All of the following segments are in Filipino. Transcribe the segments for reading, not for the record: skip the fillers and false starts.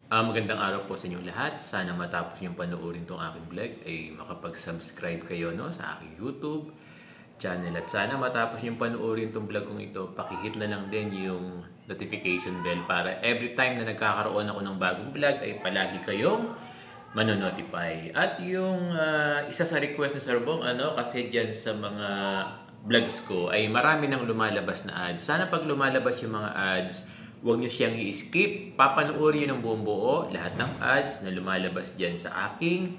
Magandang araw po sa inyong lahat. Sana matapos yung panoorin tong aking vlog ay makapag-subscribe kayo sa aking YouTube channel. At sana matapos yung panoorin tong vlog kong ito, pakihit na lang din yung notification bell para every time na nagkakaroon ako ng bagong vlog ay palagi kayong manonotify. At yung isa sa request ni Sir Bong, kasi dyan sa mga vlogs ko ay marami nang lumalabas na ads. Sana pag lumalabas yung mga ads, huwag nyo siyang i-skip. Papanoorin nyo ng buong buo lahat ng ads na lumalabas dyan sa aking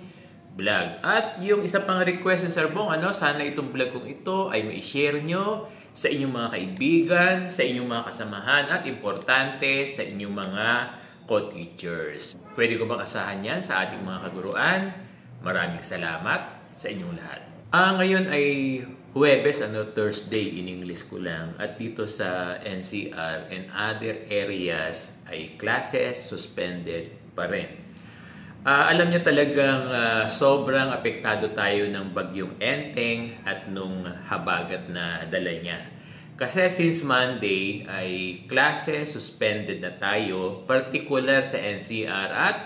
vlog. At yung isa pang request ng Sir Bong, sana itong vlog kong ito ay ma-share nyo sa inyong mga kaibigan, sa inyong mga kasamahan, at importante sa inyong mga co-teachers. Pwede ko bang asahan yan sa ating mga kaguruan? Maraming salamat sa inyong lahat. Ngayon ay Huwebes, Thursday in English ko lang. At dito sa NCR and other areas ay classes suspended pa rin. Alam niyo talagang sobrang apektado tayo ng bagyong Enteng at nung habagat na dala niya. Kasi since Monday ay classes suspended na tayo, particular sa NCR at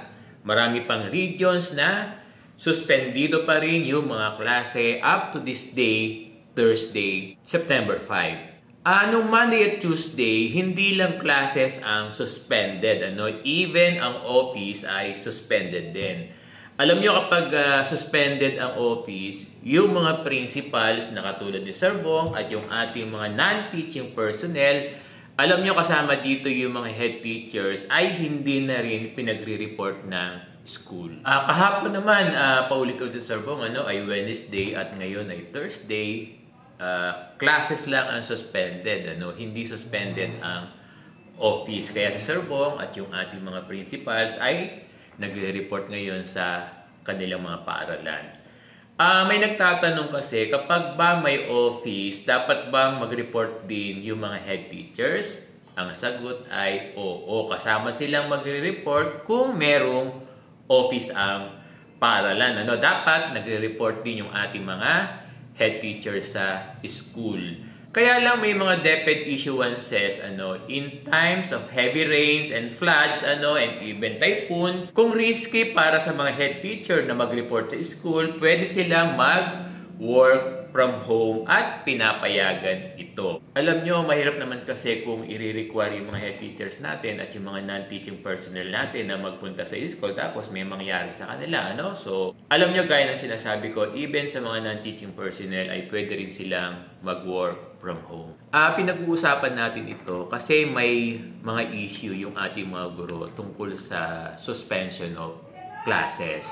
marami pang regions na suspendido pa rin yung mga klase up to this day, Thursday, September 5. Nung Monday at Tuesday, hindi lang classes ang suspended. Even ang office ay suspended din. Alam nyo kapag suspended ang office, yung mga principals na katulad ni Sir Bong at yung ating mga non-teaching personnel, alam nyo kasama dito yung mga head teachers ay hindi na rin pinagre-report ng school. Kahapon naman, paulit-ulit sa Sir Bong, ay Wednesday at ngayon ay Thursday. Classes lang ang suspended, hindi suspended ang office. Kaya si Sir Bong at yung ating mga principals ay nagre-report ngayon sa kanilang mga paaralan. May nagtatanong kasi, kapag ba may office, dapat bang mag-report din yung mga head teachers? Ang sagot ay oo, kasama silang magre-report kung merong office ang paaralan. Dapat nagre-report din yung ating mga head teachers sa school. Kaya lang may mga DepEd issuances in times of heavy rains and floods and even typhoon. Kung risky para sa mga head teacher na mag-report sa school, pwede silang mag-work from home at pinapayagan ito. Alam nyo, mahirap naman kasi kung i-require yung mga head teachers natin at yung mga non-teaching personnel natin na magpunta sa school tapos may mangyari sa kanila. So, alam nyo, gaya ng sinasabi ko, even sa mga non-teaching personnel ay pwede rin silang mag-work from home. Pinag-uusapan natin ito kasi may mga issue yung ating mga guro tungkol sa suspension of classes.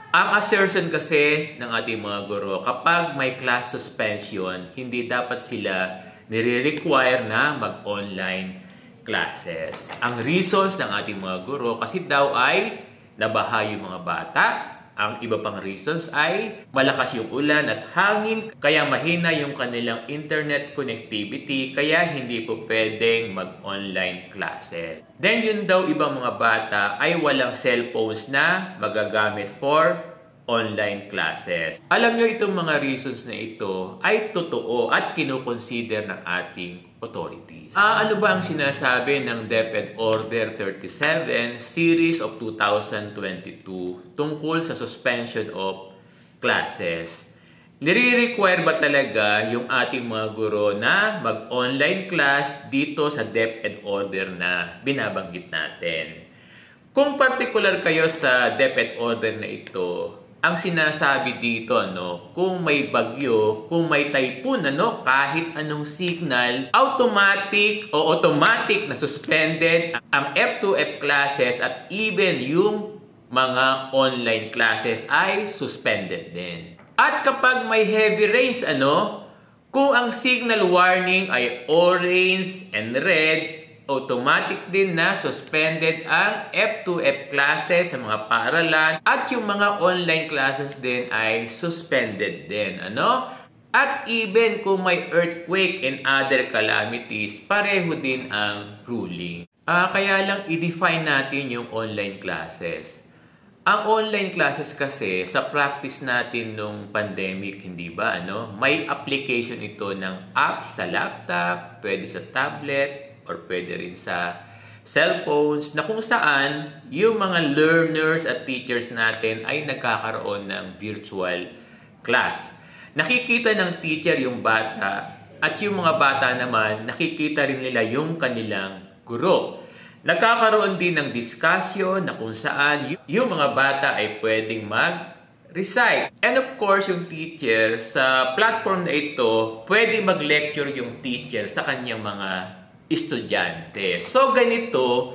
Ang assertion kasi ng ating mga guro, kapag may class suspension, hindi dapat sila nire-require na mag-online classes. Ang reasons ng ating mga guro, kasi daw ay nabaha yung mga bata. Ang iba pang reasons ay malakas yung ulan at hangin, kaya mahina yung kanilang internet connectivity, kaya hindi po pwedeng mag-online classes. Then yun daw ibang mga bata ay walang cellphones na magagamit for online classes. Alam nyo, itong mga reasons na ito ay totoo at kinukonsider ng ating authorities. Ano ba ang sinasabi ng DepEd Order 37 Series of 2022 tungkol sa suspension of classes? Nire-require ba talaga yung ating mga guro na mag-online class dito sa DepEd Order na binabanggit natin? Kung particular kayo sa DepEd Order na ito, ang sinasabi dito, kung may bagyo, kung may typhoon, kahit anong signal, automatic na suspended ang F2F classes at even yung mga online classes ay suspended din. At kapag may heavy rains, kung ang signal warning ay orange and red, automatic din na suspended ang F2F classes sa mga paaralan at yung mga online classes din ay suspended din. At even kung may earthquake and other calamities, pareho din ang ruling. Kaya lang i-define natin yung online classes. Ang online classes kasi, sa practice natin nung pandemic, hindi ba, may application ito ng apps sa laptop, pwede sa tablet, or pwede rin sa cellphones, na kung saan yung mga learners at teachers natin ay nagkakaroon ng virtual class. Nakikita ng teacher yung bata at yung mga bata naman, nakikita rin nila yung kanilang guro. Nagkakaroon din ng discussion na kung saan yung mga bata ay pwedeng mag-recite. And of course, yung teacher sa platform na ito, pwedeng mag-lecture yung teacher sa kanyang mga estudyante. So, ganito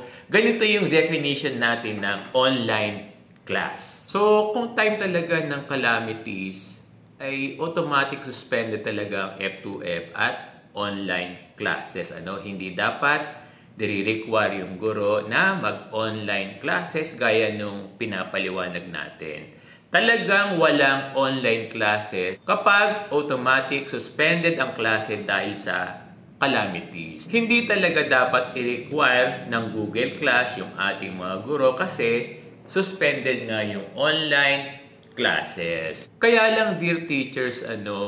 yung definition natin ng online class. So, kung time talaga ng calamities, ay automatic suspended talaga ang F2F at online classes. Hindi dapat nire-require yung guro na mag-online classes gaya nung pinapaliwanag natin. Talagang walang online classes kapag automatic suspended ang klase dahil sa calamities. Hindi talaga dapat i-require ng Google Class yung ating mga guro kasi suspended nga yung online classes. Kaya lang, dear teachers,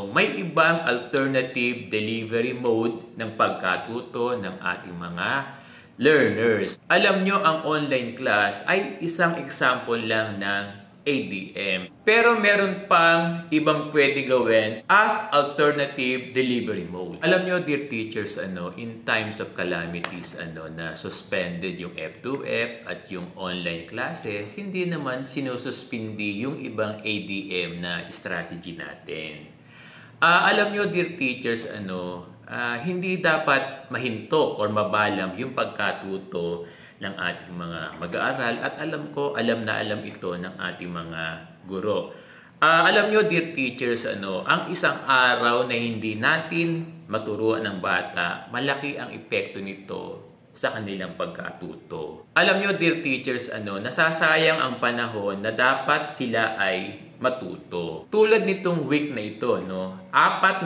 may ibang alternative delivery mode ng pagkatuto ng ating mga learners. Alam nyo, ang online class ay isang example lang ng ADM. Pero meron pang ibang pwede gawin as alternative delivery mode. Alam nyo, dear teachers, in times of calamities, na suspended yung F2F at yung online classes, hindi naman sinususpindi yung ibang ADM na strategy natin. Alam nyo, dear teachers, hindi dapat mahinto or mabalam yung pagkatuto ng ating mga mag-aaral at alam na alam ito ng ating mga guro. Alam nyo, dear teachers, ang isang araw na hindi natin maturuan ng bata, malaki ang epekto nito sa kanilang pagkatuto. Alam nyo, dear teachers, nasasayang ang panahon na dapat sila ay matuto. Tulad nitong week na ito, 4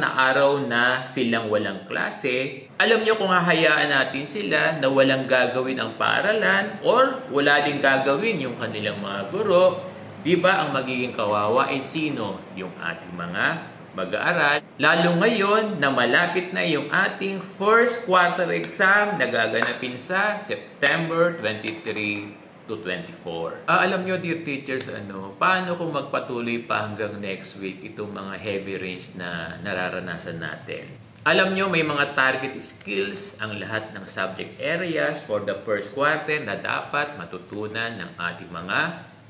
na araw na silang walang klase. Alam nyo, kung hahayaan natin sila na walang gagawin ang paaralan or wala din gagawin yung kanilang mga guro, di ba ang magiging kawawa ay sino? Yung ating mga mag-aaral. Lalo ngayon na malapit na yung ating first quarter exam na gaganapin sa September 23 to 24. Alam nyo, dear teachers, paano kung magpatuloy pa hanggang next week itong mga heavy rains na nararanasan natin? Alam nyo, may mga target skills ang lahat ng subject areas for the first quarter na dapat matutunan ng ating mga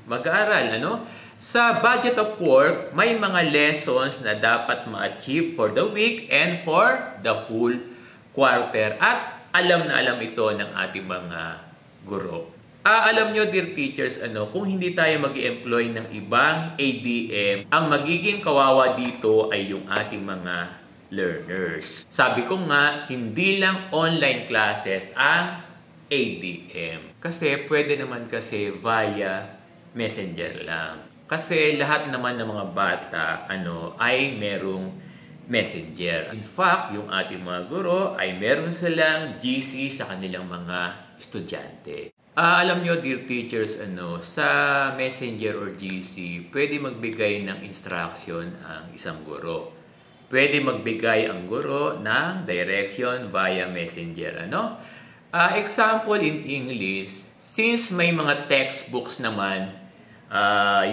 mag-aaral. Sa budget of work, may mga lessons na dapat ma-achieve for the week and for the full quarter. At alam na alam ito ng ating mga guro. Alam nyo, dear teachers, kung hindi tayo mag-i-employ ng ibang ADM, ang magiging kawawa dito ay yung ating mga learners. Sabi ko nga, hindi lang online classes ang ADM. Kasi pwede naman kasi via messenger lang. Kasi lahat naman ng mga bata ay merong messenger. In fact, yung ating mga guro ay meron silang GC sa kanilang mga estudyante. Alam nyo, dear teachers, sa messenger or GC, pwede magbigay ng instruction ang isang guro. Pwede magbigay ang guro ng direction via messenger. Example in English, since may mga textbooks naman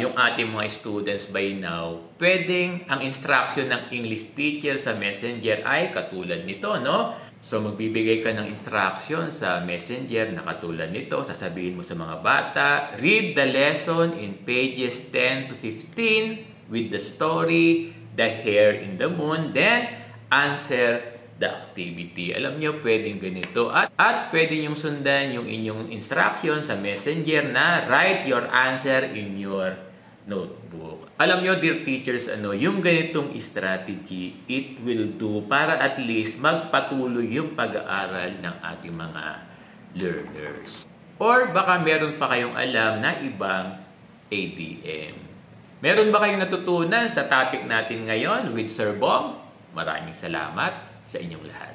yung ating mga students by now, pwedeng ang instruction ng English teacher sa messenger ay katulad nito, So, magbibigay ka ng instruction sa messenger na katulad nito. Sasabihin mo sa mga bata, read the lesson in pages 10 to 15 with the story, the hare in the moon, then answer the activity. Alam nyo, pwedeng ganito. At pwede nyong sundan yung inyong instruction sa messenger na write your answer in your notebook. Alam nyo, dear teachers, yung ganitong strategy, it will do para at least magpatuloy yung pag-aaral ng ating mga learners. Or baka meron pa kayong alam na ibang ADM. Meron ba kayong natutunan sa topic natin ngayon with Sir Bong? Maraming salamat sa inyong lahat.